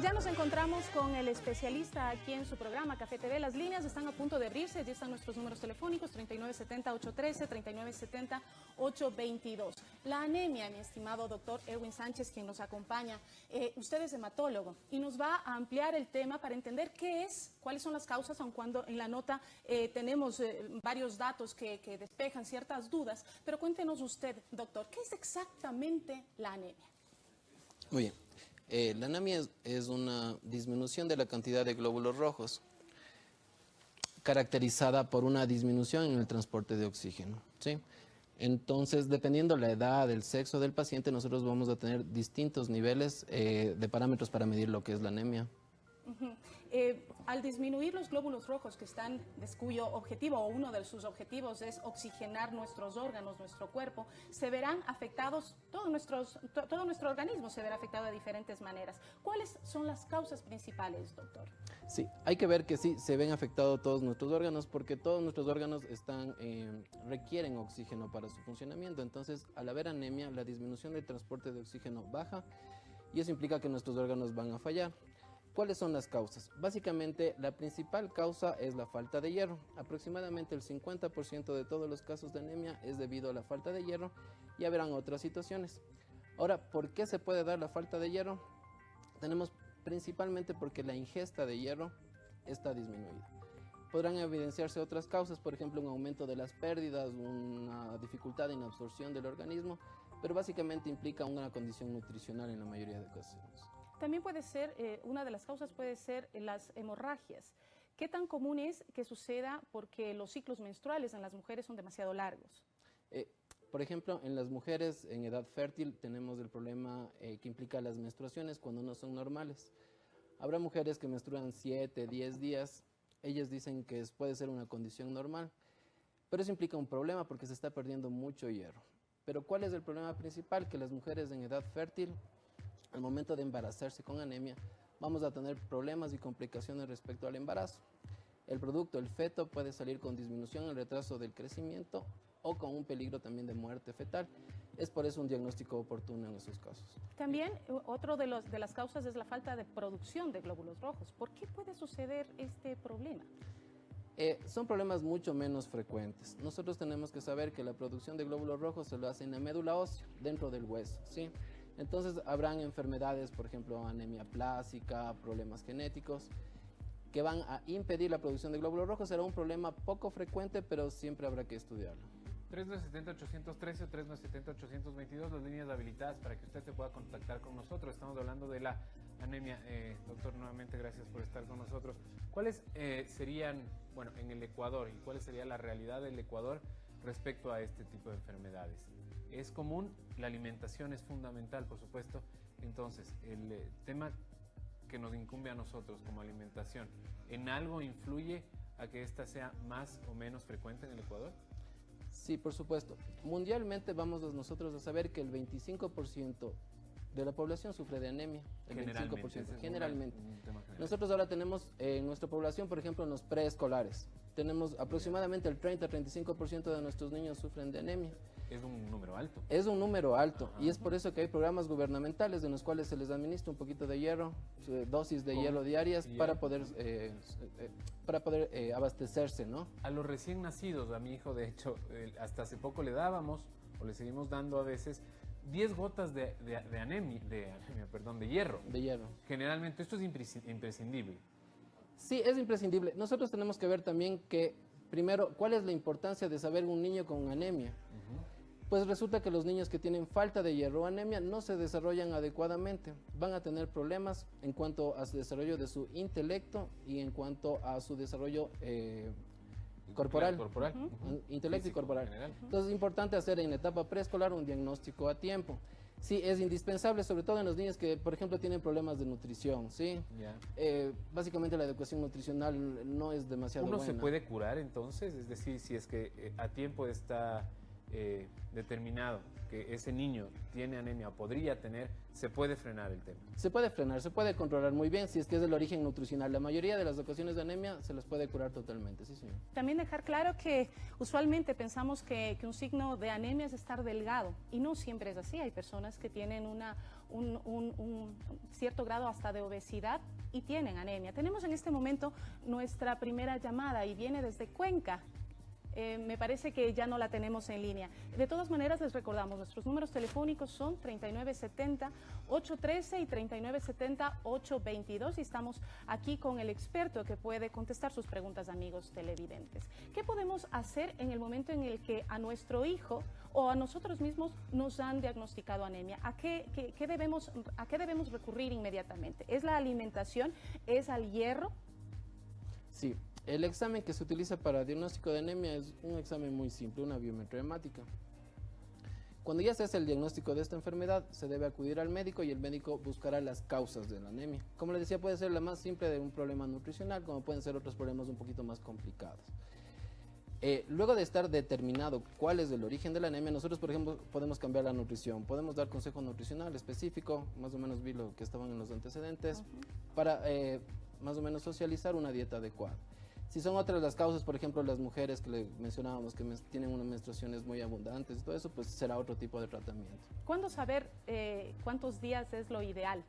Ya nos encontramos con el especialista aquí en su programa Café TV. Las líneas están a punto de abrirse. Allí están nuestros números telefónicos 3970-813, 3970-822. La anemia, mi estimado doctor Erwin Sánchez, quien nos acompaña. Usted es hematólogo y nos va a ampliar el tema para entender qué es, cuáles son las causas, aun cuando en la nota tenemos varios datos que despejan ciertas dudas. Pero cuéntenos usted, doctor, ¿qué es exactamente la anemia? Muy bien. La anemia es una disminución de la cantidad de glóbulos rojos, caracterizada por una disminución en el transporte de oxígeno, ¿sí? Entonces, dependiendo la edad, el sexo del paciente, nosotros vamos a tener distintos niveles de parámetros para medir lo que es la anemia. Al disminuir los glóbulos rojos, cuyo objetivo o uno de sus objetivos es oxigenar nuestros órganos, nuestro cuerpo, se verán afectados, todo nuestro organismo se verá afectado de diferentes maneras. ¿Cuáles son las causas principales, doctor? Sí, hay que ver que sí, se ven afectados todos nuestros órganos porque todos nuestros órganos requieren oxígeno para su funcionamiento. Entonces, al haber anemia, la disminución del transporte de oxígeno baja y eso implica que nuestros órganos van a fallar. ¿Cuáles son las causas? Básicamente, la principal causa es la falta de hierro. Aproximadamente el 50% de todos los casos de anemia es debido a la falta de hierro y habrán otras situaciones. Ahora, ¿por qué se puede dar la falta de hierro? Tenemos principalmente porque la ingesta de hierro está disminuida. Podrán evidenciarse otras causas, por ejemplo, un aumento de las pérdidas, una dificultad en absorción del organismo, pero básicamente implica una condición nutricional en la mayoría de ocasiones. También puede ser, una de las causas puede ser las hemorragias. ¿Qué tan común es que suceda porque los ciclos menstruales en las mujeres son demasiado largos? Por ejemplo, en las mujeres en edad fértil tenemos el problema que implica las menstruaciones cuando no son normales. Habrá mujeres que menstruan 7, 10 días. Ellas dicen que puede ser una condición normal, pero eso implica un problema porque se está perdiendo mucho hierro. Pero ¿cuál es el problema principal? Que las mujeres en edad fértil, al momento de embarazarse con anemia, vamos a tener problemas y complicaciones respecto al embarazo. El producto, el feto, puede salir con disminución en retraso del crecimiento o con un peligro también de muerte fetal. Es por eso un diagnóstico oportuno en esos casos. También otro de las causas es la falta de producción de glóbulos rojos. ¿Por qué puede suceder este problema? Son problemas mucho menos frecuentes. Nosotros tenemos que saber que la producción de glóbulos rojos se lo hace en la médula ósea, dentro del hueso, ¿sí? Entonces habrán enfermedades, por ejemplo, anemia plásica, problemas genéticos, que van a impedir la producción de glóbulos rojos. Será un problema poco frecuente, pero siempre habrá que estudiarlo. 3970-813 o 3970-822, las líneas habilitadas para que usted se pueda contactar con nosotros. Estamos hablando de la anemia. Doctor, nuevamente gracias por estar con nosotros. ¿Cuáles serían, bueno, en el Ecuador, y cuál sería la realidad del Ecuador respecto a este tipo de enfermedades? Es común, la alimentación es fundamental, por supuesto. Entonces, el tema que nos incumbe a nosotros como alimentación, ¿en algo influye a que esta sea más o menos frecuente en el Ecuador? Sí, por supuesto. Mundialmente vamos nosotros a saber que el 25% de la población sufre de anemia. El 25%, generalmente. Nosotros ahora tenemos en nuestra población, por ejemplo, en los preescolares, tenemos aproximadamente el 30-35% de nuestros niños sufren de anemia. Es un número alto. Es un número alto. Ajá. Y es por eso que hay programas gubernamentales en los cuales se les administra un poquito de hierro, dosis de hierro diarias para poder abastecerse, ¿no? A los recién nacidos, a mi hijo de hecho, hasta hace poco le dábamos, o le seguimos dando a veces, 10 gotas de hierro. De hierro. Generalmente esto es imprescindible. Sí, es imprescindible. Nosotros tenemos que ver también que, primero, ¿cuál es la importancia de saber un niño con anemia? Pues resulta que los niños que tienen falta de hierro o anemia no se desarrollan adecuadamente. Van a tener problemas en cuanto a su desarrollo de su intelecto y en cuanto a su desarrollo corporal. Intelecto y corporal. Entonces es importante hacer en la etapa preescolar un diagnóstico a tiempo. Sí, es indispensable, sobre todo en los niños que, por ejemplo, tienen problemas de nutrición, ¿sí? Básicamente la educación nutricional no es demasiado buena. ¿Uno se puede curar entonces? Es decir, si es que a tiempo está determinado que ese niño tiene anemia o podría tener, se puede frenar el tema. Se puede frenar, se puede controlar muy bien si es que es del origen nutricional. La mayoría de las ocasiones de anemia se las puede curar totalmente, sí, señor. También dejar claro que usualmente pensamos que un signo de anemia es estar delgado y no siempre es así. Hay personas que tienen un cierto grado hasta de obesidad y tienen anemia. Tenemos en este momento nuestra primera llamada y viene desde Cuenca. Me parece que ya no la tenemos en línea. De todas maneras, les recordamos, nuestros números telefónicos son 3970-813 y 3970-822 y estamos aquí con el experto que puede contestar sus preguntas, amigos televidentes. ¿Qué podemos hacer en el momento en el que a nuestro hijo o a nosotros mismos nos han diagnosticado anemia? ¿A qué debemos recurrir inmediatamente? ¿Es la alimentación? ¿Es al hierro? Sí. El examen que se utiliza para diagnóstico de anemia es un examen muy simple, una biometría hemática. Cuando ya se hace el diagnóstico de esta enfermedad, se debe acudir al médico y el médico buscará las causas de la anemia. Como les decía, puede ser la más simple de un problema nutricional, como pueden ser otros problemas un poquito más complicados. Luego de estar determinado cuál es el origen de la anemia, nosotros, por ejemplo, podemos cambiar la nutrición, podemos dar consejo nutricional específico, más o menos vi lo que estaban en los antecedentes, para más o menos socializar una dieta adecuada. Si son otras las causas, por ejemplo, las mujeres que le mencionábamos que tienen unas menstruaciones muy abundantes y todo eso, pues será otro tipo de tratamiento. ¿Cuándo saber cuántos días es lo ideal?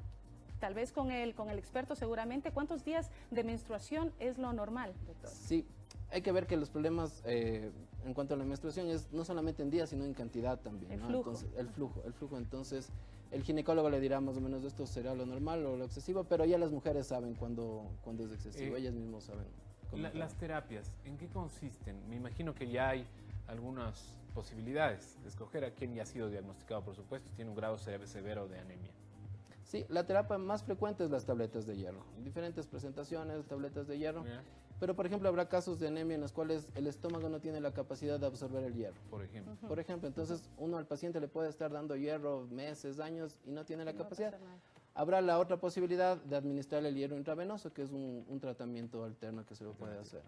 Tal vez con el experto seguramente. ¿Cuántos días de menstruación es lo normal, doctor? Sí, hay que ver que los problemas en cuanto a la menstruación es no solamente en días, sino en cantidad también. El ¿no? flujo. Entonces, el flujo. Entonces, el ginecólogo le dirá más o menos esto será lo normal o lo excesivo, pero ya las mujeres saben cuándo es excesivo, ellas mismas saben. Las terapias, ¿en qué consisten? Me imagino que ya hay algunas posibilidades de escoger a quien ya ha sido diagnosticado, por supuesto, tiene un grado severo de anemia. Sí, la terapia más frecuente es las tabletas de hierro. Diferentes presentaciones, tabletas de hierro. ¿Ya? Pero, por ejemplo, habrá casos de anemia en los cuales el estómago no tiene la capacidad de absorber el hierro. Por ejemplo. Por ejemplo, entonces uno al paciente le puede estar dando hierro meses, años y no tiene la capacidad. Habrá la otra posibilidad de administrar el hierro intravenoso, que es un tratamiento alterno que se lo puede hacer.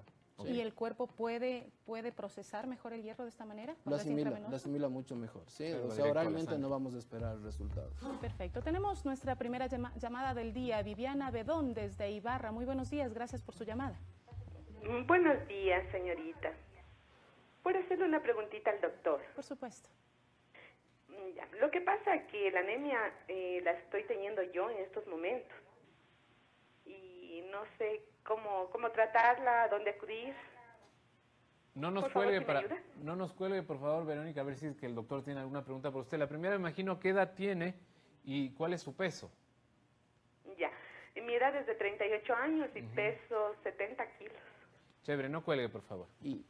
¿Sí? ¿Y el cuerpo puede procesar mejor el hierro de esta manera? Lo asimila mucho mejor, sí. Claro, o sea, oralmente no vamos a esperar resultados. Perfecto. Tenemos nuestra primera llamada del día, Viviana Bedón, desde Ibarra. Muy buenos días, gracias por su llamada. Buenos días, señorita. ¿Puedo hacerle una preguntita al doctor? Por supuesto. Ya. Lo que pasa es que la anemia la estoy teniendo yo en estos momentos. Y no sé cómo tratarla, dónde acudir. No nos cuelgue, por favor, Verónica, a ver si es que el doctor tiene alguna pregunta por usted. La primera, imagino, ¿qué edad tiene y cuál es su peso? Ya. Mi edad es de 38 años y peso 70 kilos. Chévere, no cuelgue, por favor. ¿Y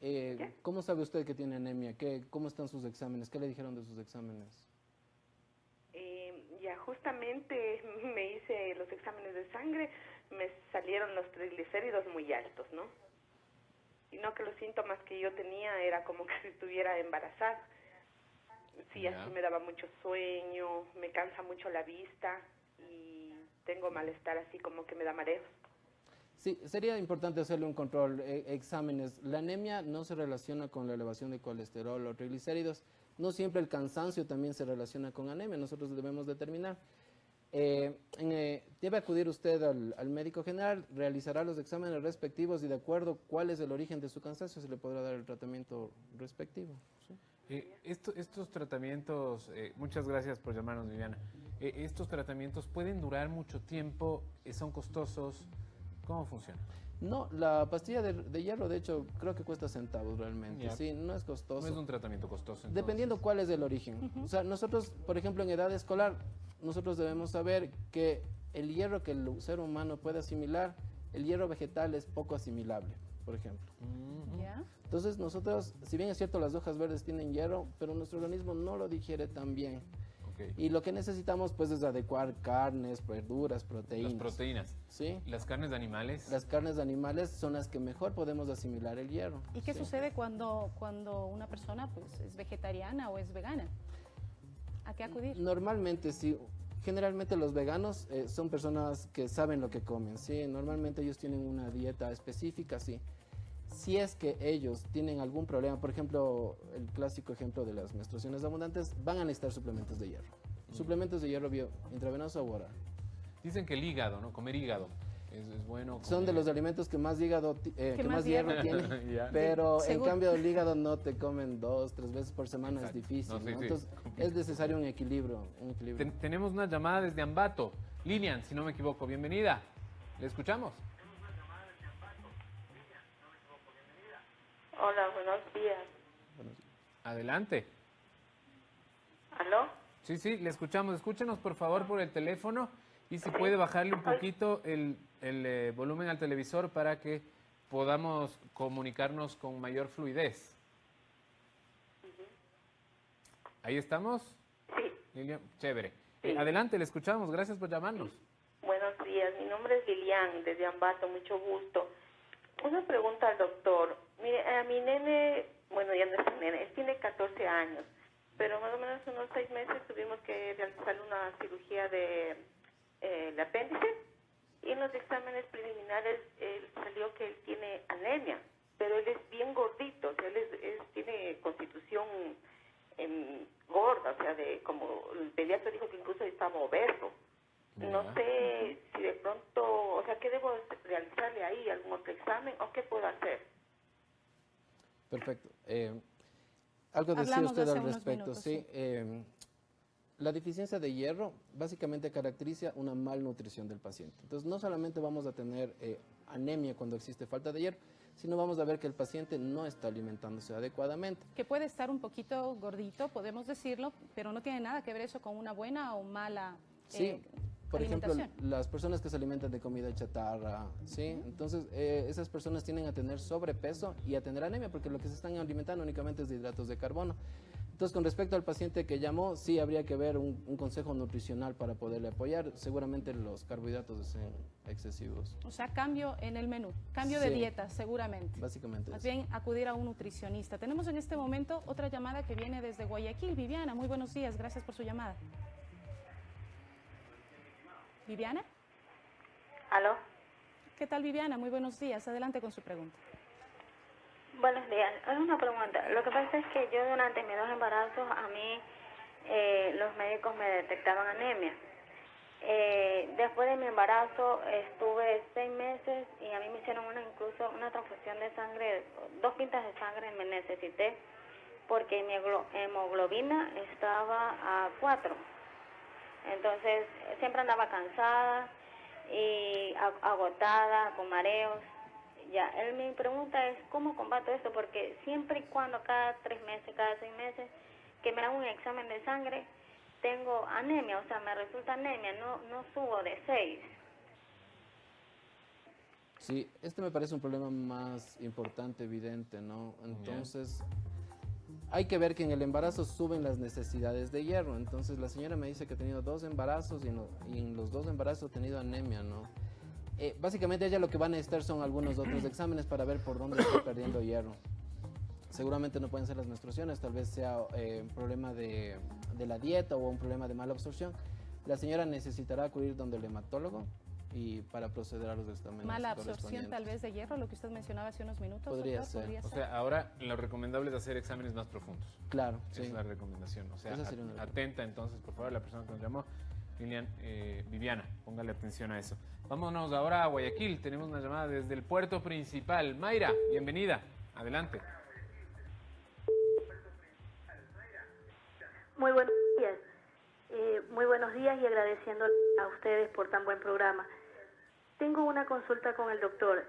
cómo sabe usted que tiene anemia? ¿Cómo están sus exámenes? ¿Qué le dijeron de sus exámenes? Ya justamente me hice los exámenes de sangre, me salieron los triglicéridos muy altos, ¿no? Y no, que los síntomas que yo tenía era como que si estuviera embarazada. Sí, Ya. así me daba mucho sueño, me cansa mucho la vista y tengo malestar así como que me da mareos. Sí, sería importante hacerle un control, exámenes. La anemia no se relaciona con la elevación de colesterol o triglicéridos. No siempre el cansancio también se relaciona con anemia. Nosotros debemos determinar. Debe acudir usted al médico general, realizará los exámenes respectivos y de acuerdo cuál es el origen de su cansancio se le podrá dar el tratamiento respectivo. ¿Sí? Estos tratamientos, muchas gracias por llamarnos, Viviana. ¿Estos tratamientos pueden durar mucho tiempo? ¿Son costosos? ¿Cómo funciona? No, la pastilla de hierro, de hecho, creo que cuesta centavos realmente. Ya. Sí, no es costoso. No es un tratamiento costoso. Entonces. Dependiendo cuál es el origen. O sea, nosotros, por ejemplo, en edad escolar, nosotros debemos saber que el hierro que el ser humano puede asimilar, el hierro vegetal es poco asimilable, por ejemplo. ¿Ya? Entonces nosotros, si bien es cierto las hojas verdes tienen hierro, pero nuestro organismo no lo digiere tan bien. Okay. Y lo que necesitamos pues es adecuar carnes, verduras, proteínas. Las proteínas. ¿Sí? ¿Las carnes de animales? Las carnes de animales son las que mejor podemos asimilar el hierro. ¿Y qué Sí. sucede cuando una persona pues, es vegetariana o es vegana? ¿A qué acudir? Normalmente sí. Generalmente los veganos son personas que saben lo que comen, ¿sí? Normalmente ellos tienen una dieta específica, sí. si es que ellos tienen algún problema, por ejemplo, el clásico ejemplo de las menstruaciones abundantes, van a necesitar suplementos de hierro. Suplementos de hierro intravenoso o oral. Dicen que el hígado, ¿no? Comer hígado es bueno. Comer. Son de los alimentos que más que más hierro tiene, Ya. pero Sí, en seguro. cambio el hígado no te comen 2, 3 veces por semana, Exacto. es difícil, No, sí, ¿no? sí, Entonces complicado. es necesario un equilibrio. Tenemos una llamada desde Ambato. Lilian, si no me equivoco, bienvenida. ¿Le escuchamos? Hola, buenos días. Adelante. ¿Aló? Sí, sí, le escuchamos. Escúchenos por favor por el teléfono y si puede bajarle un poquito el volumen al televisor para que podamos comunicarnos con mayor fluidez. ¿Ahí estamos? Sí, Lilian, chévere. Sí. Adelante, le escuchamos. Gracias por llamarnos. buenos días. Mi nombre es Lilian, desde Ambato, mucho gusto. Una pregunta al doctor. Mire, a mi nene, bueno, ya no es un nene, él tiene 14 años, pero más o menos unos 6 meses tuvimos que realizar una cirugía de el apéndice y en los exámenes preliminares salió que él tiene anemia, pero él es bien gordito, o sea, tiene constitución gorda, o sea, como el pediatra dijo que incluso estaba obeso. No Ya. sé si de pronto, o sea, ¿qué debo realizarle ahí? ¿Algún otro examen o qué puedo hacer? Perfecto. Algo decía Hablamos de usted hace al unos respecto, minutos, sí. La deficiencia de hierro básicamente caracteriza una malnutrición del paciente. Entonces, no solamente vamos a tener anemia cuando existe falta de hierro, sino vamos a ver que el paciente no está alimentándose adecuadamente. Que puede estar un poquito gordito, podemos decirlo, pero no tiene nada que ver eso con una buena o mala Sí, por ejemplo, alimentación. las personas que se alimentan de comida chatarra, ¿sí? Entonces, esas personas tienden a tener sobrepeso y a tener anemia, porque lo que se están alimentando únicamente es de hidratos de carbono. Entonces, con respecto al paciente que llamó, sí habría que ver un consejo nutricional para poderle apoyar. Seguramente los carbohidratos sean excesivos. O sea, cambio en el menú, cambio de Sí. dieta, seguramente. Básicamente Más eso. bien acudir a un nutricionista. Tenemos en este momento otra llamada que viene desde Guayaquil. Viviana, muy buenos días, gracias por su llamada. Viviana, ¿Aló? ¿qué tal Viviana? Muy buenos días, adelante con su pregunta. Buenos días. Es una pregunta. Lo que pasa es que yo durante mis 2 embarazos, a mí los médicos me detectaban anemia. Después de mi embarazo estuve 6 meses y a mí me hicieron incluso una transfusión de sangre, 2 pintas de sangre me necesité porque mi hemoglobina estaba a 4. Entonces siempre andaba cansada y agotada, con mareos. Ya, mi pregunta es, ¿cómo combato esto? Porque siempre y cuando cada 3 meses, cada 6 meses, que me hagan un examen de sangre, tengo anemia, o sea, me resulta anemia, no subo de 6. Sí, este me parece un problema más importante, evidente, ¿no? Entonces, hay que ver que en el embarazo suben las necesidades de hierro. Entonces, la señora me dice que ha tenido 2 embarazos y en los 2 embarazos ha tenido anemia, ¿no? Básicamente ella lo que va a necesitar son algunos otros exámenes para ver por dónde está perdiendo hierro. Seguramente no pueden ser las menstruaciones, tal vez sea un problema de la dieta o un problema de mala absorción. La señora necesitará acudir donde el hematólogo y para proceder a los exámenes Mala absorción correspondientes. tal vez de hierro, lo que usted mencionaba hace unos minutos. Podría doctor, ser. O sea, ahora lo recomendable es hacer exámenes más profundos. Claro, Esa sí. es la recomendación. O sea, Esa sería una atenta entonces, por favor, la persona que nos llamó, Lilian, Viviana, póngale atención a eso. Vámonos ahora a Guayaquil. Tenemos una llamada desde el puerto principal. Mayra, bienvenida. Adelante. Muy buenos días. Muy buenos días y agradeciendo a ustedes por tan buen programa. Tengo una consulta con el doctor.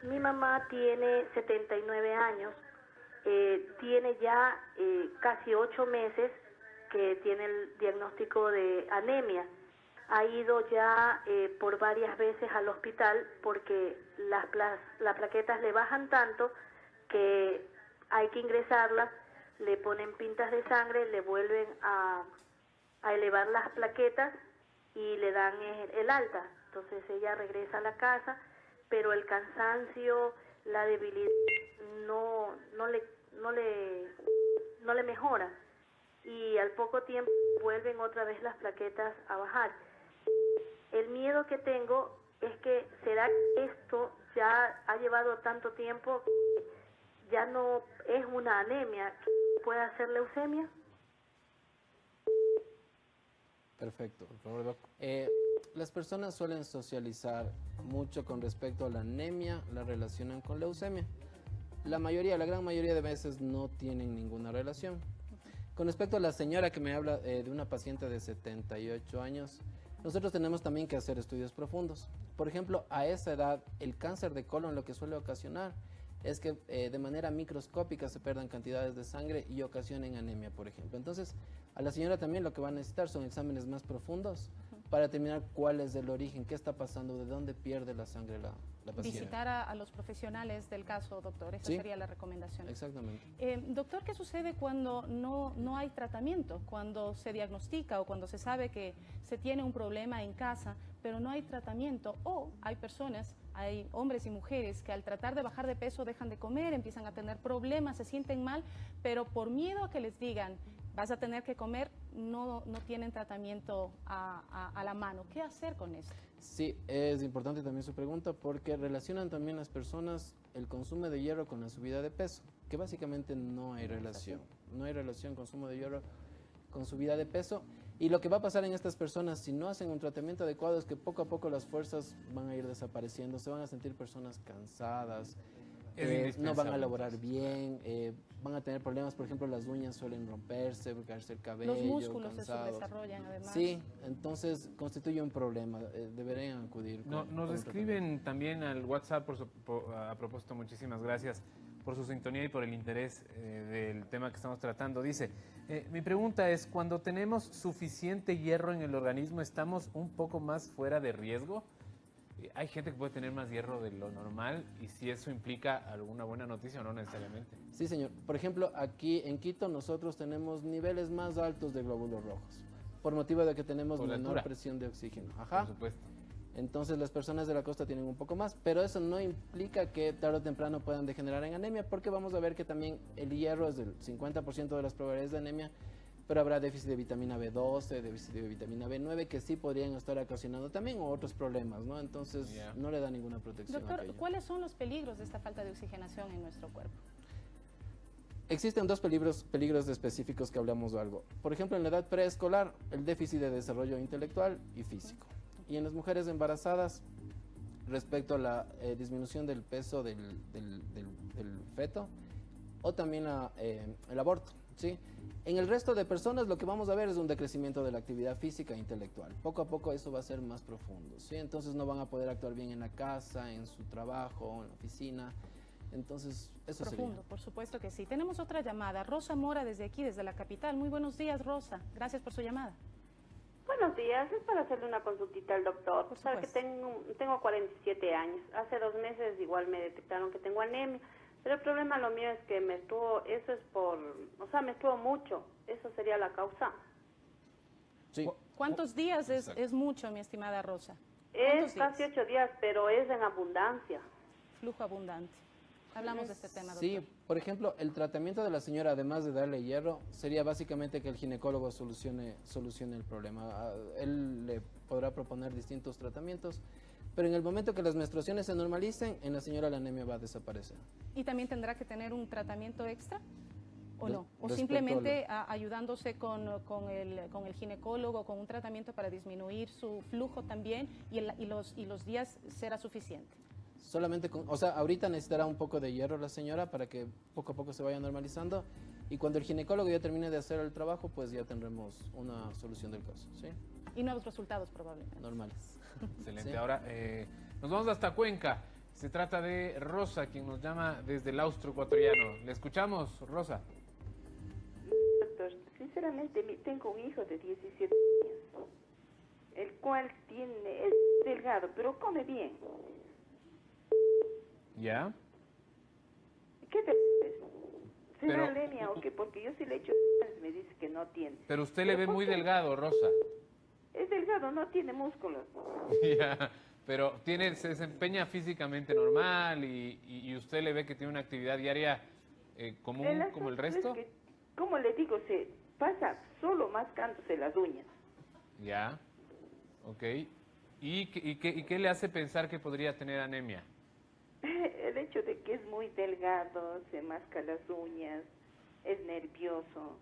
Mi mamá tiene 79 años, tiene ya casi 8 meses que tiene el diagnóstico de anemia. Ha ido ya por varias veces al hospital porque las plaquetas le bajan tanto que hay que ingresarlas, le ponen pintas de sangre, le vuelven a elevar las plaquetas y le dan el alta. Entonces ella regresa a la casa, pero el cansancio, la debilidad no le mejora y al poco tiempo vuelven otra vez las plaquetas a bajar. El miedo que tengo es que será que esto ya ha llevado tanto tiempo que ya no es una anemia, ¿puede ser leucemia? Perfecto. Por favor, Doc. Las personas suelen socializar mucho con respecto a la anemia, la relacionan con leucemia. La gran mayoría de veces no tienen ninguna relación. Con respecto a la señora que me habla de una paciente de 78 años, nosotros tenemos también que hacer estudios profundos. Por ejemplo, a esa edad, el cáncer de colon lo que suele ocasionar es que de manera microscópica se pierdan cantidades de sangre y ocasionen anemia, por ejemplo. Entonces, a la señora también lo que va a necesitar son exámenes más profundos para determinar cuál es el origen, qué está pasando, de dónde pierde la sangre la paciente. Visitar a los profesionales del caso, doctor. Esa Sí, sería la recomendación. Exactamente. Doctor, ¿qué sucede cuando no hay tratamiento? Cuando se diagnostica o cuando se sabe que se tiene un problema en casa, pero no hay tratamiento. O hay personas, hay hombres y mujeres que al tratar de bajar de peso dejan de comer, empiezan a tener problemas, se sienten mal, pero por miedo a que les digan vas a tener que comer, no tienen tratamiento a la mano. ¿Qué hacer con eso? Sí, es importante también su pregunta porque relacionan también las personas el consumo de hierro con la subida de peso, que básicamente no hay relación. No hay relación consumo de hierro con subida de peso. Y lo que va a pasar en estas personas si no hacen un tratamiento adecuado es que poco a poco las fuerzas van a ir desapareciendo, se van a sentir personas cansadas, no van a elaborar bien, van a tener problemas, por ejemplo, las uñas suelen romperse, caerse el cabello, Los músculos se cansados. subdesarrollan además. Sí, entonces constituye un problema, deberían acudir. Nos escriben también al WhatsApp, a propósito, muchísimas gracias por su sintonía y por el interés del tema que estamos tratando. Dice, mi pregunta es, cuando tenemos suficiente hierro en el organismo, ¿estamos un poco más fuera de riesgo? Hay gente que puede tener más hierro de lo normal y si eso implica alguna buena noticia o no necesariamente. Sí, señor. Por ejemplo, aquí en Quito nosotros tenemos niveles más altos de glóbulos rojos, por motivo de que tenemos Por la menor altura. presión de oxígeno. Ajá. Por supuesto. Entonces las personas de la costa tienen un poco más, pero eso no implica que tarde o temprano puedan degenerar en anemia, porque vamos a ver que también el hierro es del 50% de las probabilidades de anemia, pero habrá déficit de vitamina B12, déficit de vitamina B9, que sí podrían estar ocasionando también otros problemas, ¿no? Entonces no le da ninguna protección. Doctor, aquello. ¿cuáles son los peligros de esta falta de oxigenación en nuestro cuerpo? Existen dos peligros específicos que hablamos de algo. Por ejemplo, en la edad preescolar, el déficit de desarrollo intelectual y físico. Y en las mujeres embarazadas, respecto a la disminución del peso del feto, o también el aborto, ¿sí? En el resto de personas lo que vamos a ver es un decrecimiento de la actividad física e intelectual. Poco a poco eso va a ser más profundo, ¿sí? Entonces no van a poder actuar bien en la casa, en su trabajo, en la oficina. Entonces, eso Profundo, sería. por supuesto que sí. Tenemos otra llamada. Rosa Mora desde aquí, desde la capital. Muy buenos días, Rosa. Gracias por su llamada. Buenos días, es para hacerle una consultita al doctor. Por Sabe que tengo 47 años. Hace 2 meses igual me detectaron que tengo anemia, pero el problema lo mío es que me estuvo mucho. Eso sería la causa. Sí. ¿Cuántos días es mucho, mi estimada Rosa? Es ¿Cuántos días? casi 8 días, pero es en abundancia. Flujo abundante. Hablamos de este tema, doctor. Sí, por ejemplo, el tratamiento de la señora, además de darle hierro, sería básicamente que el ginecólogo solucione el problema. Él le podrá proponer distintos tratamientos, pero en el momento que las menstruaciones se normalicen, en la señora la anemia va a desaparecer. ¿Y también tendrá que tener un tratamiento extra? ¿O no? ¿O Respecto simplemente ayudándose con el ginecólogo, con un tratamiento para disminuir su flujo también y los días será suficiente? Solamente ahorita necesitará un poco de hierro la señora para que poco a poco se vaya normalizando, y cuando el ginecólogo ya termine de hacer el trabajo, pues ya tendremos una solución del caso, ¿sí? Y nuevos resultados probablemente. Normales. Excelente. Sí. Ahora nos vamos hasta Cuenca. Se trata de Rosa, quien nos llama desde el austro ecuatoriano. Le escuchamos, Rosa. Doctor, sinceramente tengo un hijo de 17 años, el cual es delgado, pero come bien. ¿Ya? ¿Qué te ¿Será Pero- anemia o qué? Porque yo sí le he hecho me dice que no tiene. Pero usted le ¿Pero ve por muy qué? delgado, Rosa. Es delgado, no tiene músculos. Ya, pero se desempeña físicamente normal y usted le ve que tiene una actividad diaria común El como el asunto es resto. que, como le digo, se pasa solo mascándose las uñas. Ya, ok. ¿Y qué le hace pensar que podría tener anemia? El hecho de que es muy delgado, se masca las uñas, es nervioso.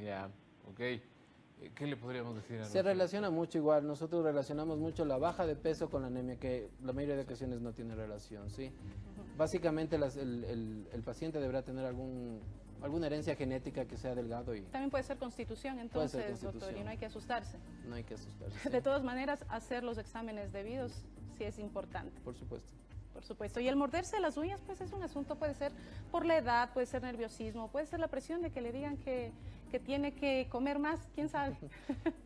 Ya, ok. ¿Qué le podríamos decir a Se nuestro relaciona doctor? mucho igual, nosotros relacionamos mucho la baja de peso con la anemia, que la mayoría de ocasiones no tiene relación, ¿sí? Básicamente el paciente deberá tener alguna herencia genética que sea delgado y También puede ser constitución, Puede entonces, ser doctor, constitución. y no hay que asustarse. no hay que asustarse. De ¿sí? todas maneras, hacer los exámenes debidos sí es importante. Por supuesto. Por supuesto. Y el morderse las uñas, pues es un asunto, puede ser por la edad, puede ser nerviosismo, puede ser la presión de que le digan que tiene que comer más, quién sabe.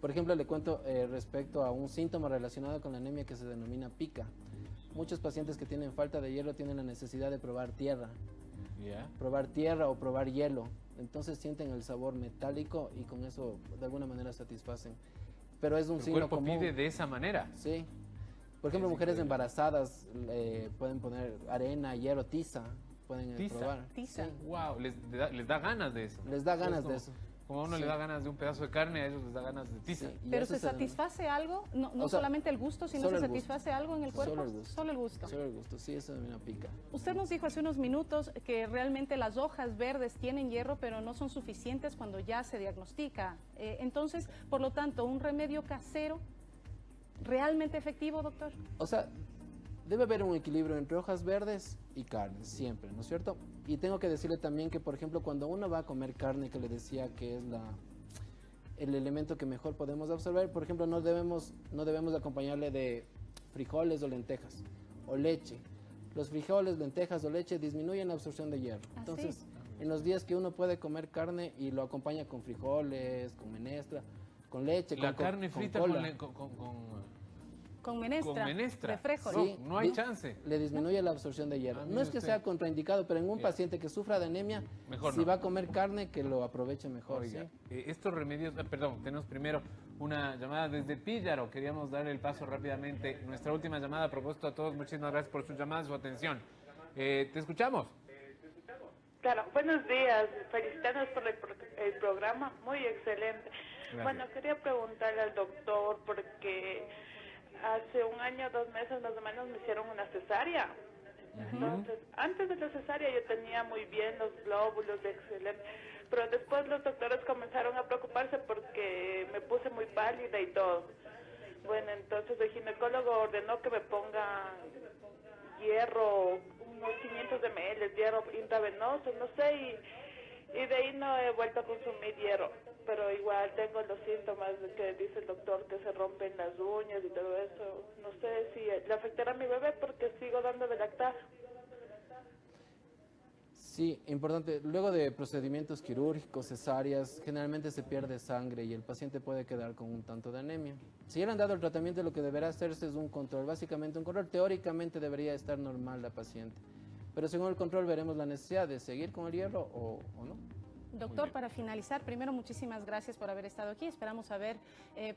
Por ejemplo, le cuento respecto a un síntoma relacionado con la anemia que se denomina pica. Muchos pacientes que tienen falta de hierro tienen la necesidad de probar tierra o probar hielo. Entonces sienten el sabor metálico y con eso de alguna manera satisfacen. Pero es un El signo cuerpo común. pide de esa manera. Sí. Por ejemplo, Es mujeres increíble. embarazadas pueden poner arena, hierro, tiza. Pueden Tiza. probar. Tiza. Sí. Wow, les da ganas de eso. Les da ganas Es de eso. Como a uno Sí. le da ganas de un pedazo de carne, a ellos les da ganas de tiza. Sí, y Pero eso ¿se satisface algo? No O sea, solamente el gusto, sino solo se el gusto. satisface algo en el cuerpo. Solo el gusto. Solo el gusto. Solo el gusto, sí, eso denomina pica. Usted nos dijo hace unos minutos que realmente las hojas verdes tienen hierro, pero no son suficientes cuando ya se diagnostica. Entonces, por lo tanto, un remedio casero realmente efectivo, doctor. O sea, debe haber un equilibrio entre hojas verdes y carne, siempre, ¿no es cierto? Y tengo que decirle también que, por ejemplo, cuando uno va a comer carne, que le decía que es el elemento que mejor podemos absorber, por ejemplo, no debemos acompañarle de frijoles o lentejas o leche. Los frijoles, lentejas o leche disminuyen la absorción de hierro. ¿Ah, Entonces, sí? en los días que uno puede comer carne y lo acompaña con frijoles, con menestra, con leche, La con carne con frita cola, Con menestra. con menestra. De frijol. Sí. No hay chance. le disminuye la absorción de hierro. Ah, No mire es que usted. sea contraindicado, pero en un Ya. paciente que sufra de anemia, Mejor si no. va a comer carne, que lo aproveche mejor. Oiga, ¿sí? estos remedios, perdón, tenemos primero una llamada desde Píllaro. Queríamos darle el paso rápidamente. Nuestra última llamada, a propósito a todos, muchísimas gracias por su llamada y su atención. Te escuchamos. Claro, buenos días, felicitarnos por el programa, muy excelente. Gracias. Bueno, quería preguntarle al doctor porque hace un año, 2 meses más o menos me hicieron una cesárea. Entonces, antes de la cesárea yo tenía muy bien los glóbulos, excelente, pero después los doctores comenzaron a preocuparse porque me puse muy pálida y todo. Bueno, entonces el ginecólogo ordenó que me ponga hierro, unos 500 ml, hierro intravenoso, no sé, y de ahí no he vuelto a consumir hierro, pero igual tengo los síntomas de que dice el doctor que se rompen las uñas y todo eso. No sé si le afectará a mi bebé porque sigo dando de lactar. Sí, importante. Luego de procedimientos quirúrgicos, cesáreas, generalmente se pierde sangre y el paciente puede quedar con un tanto de anemia. Si ya le han dado el tratamiento, lo que deberá hacerse es un control. Básicamente un control. Teóricamente debería estar normal la paciente. Pero según el control veremos la necesidad de seguir con el hierro o no. Doctor, para finalizar, primero muchísimas gracias por haber estado aquí. Esperamos haber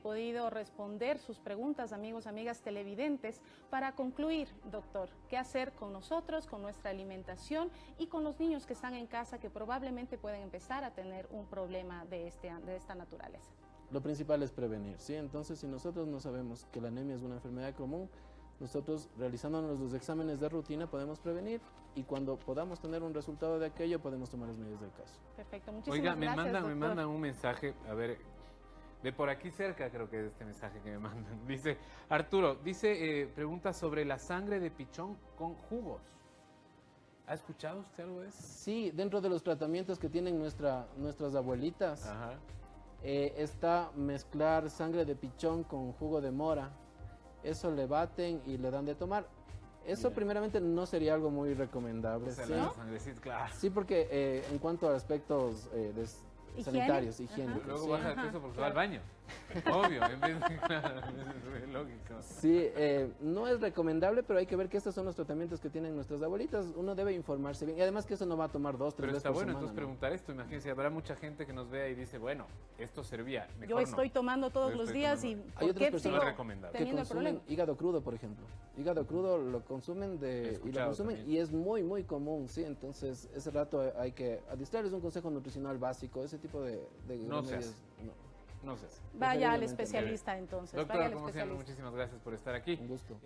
podido responder sus preguntas, amigos, amigas televidentes. Para concluir, doctor, ¿qué hacer con nosotros, con nuestra alimentación y con los niños que están en casa que probablemente pueden empezar a tener un problema de esta naturaleza? Lo principal es prevenir, ¿sí? Entonces, si nosotros no sabemos que la anemia es una enfermedad común, nosotros realizándonos los exámenes de rutina podemos prevenir y cuando podamos tener un resultado de aquello podemos tomar las medidas del caso. Perfecto, muchísimas Oiga, gracias, me doctor. mandan un mensaje, a ver, de por aquí cerca creo que es este mensaje que me mandan. Dice, Arturo, pregunta sobre la sangre de pichón con jugos. ¿Ha escuchado usted algo de eso? Sí, dentro de los tratamientos que tienen nuestras abuelitas, Ajá. está mezclar sangre de pichón con jugo de mora. Eso le baten y le dan de tomar. Eso Ya. primeramente no sería algo muy recomendable. O sea, ¿sí? la sangrecita, claro. Sí, porque en cuanto a aspectos sanitarios, higiénicos. Luego sí. baja de peso porque se va al baño. Obvio, en vez de, claro, es lógico. Sí, no es recomendable, pero hay que ver que estos son los tratamientos que tienen nuestras abuelitas. Uno debe informarse bien. Y además que eso no va a tomar 2, 3 Pero veces está por bueno semana, entonces ¿no? preguntar esto, imagínense, habrá mucha gente que nos vea y dice, bueno, esto servía, mejor Yo estoy no. tomando todos Yo los estoy días tomando. y Hay ¿por otras qué personas sigo No es recomendable. que teniendo el consumen problema? hígado crudo, por ejemplo. Hígado crudo lo consumen He y lo escuchado consumen también. y es muy, muy común, ¿sí? Entonces, ese rato hay que adistrarles un consejo nutricional básico, ese tipo de No se remedios, no. no cesa. Vaya al Preferiblemente especialista entonces. Doctora, vaya al como siempre, especialista. muchísimas gracias por estar aquí. Un gusto.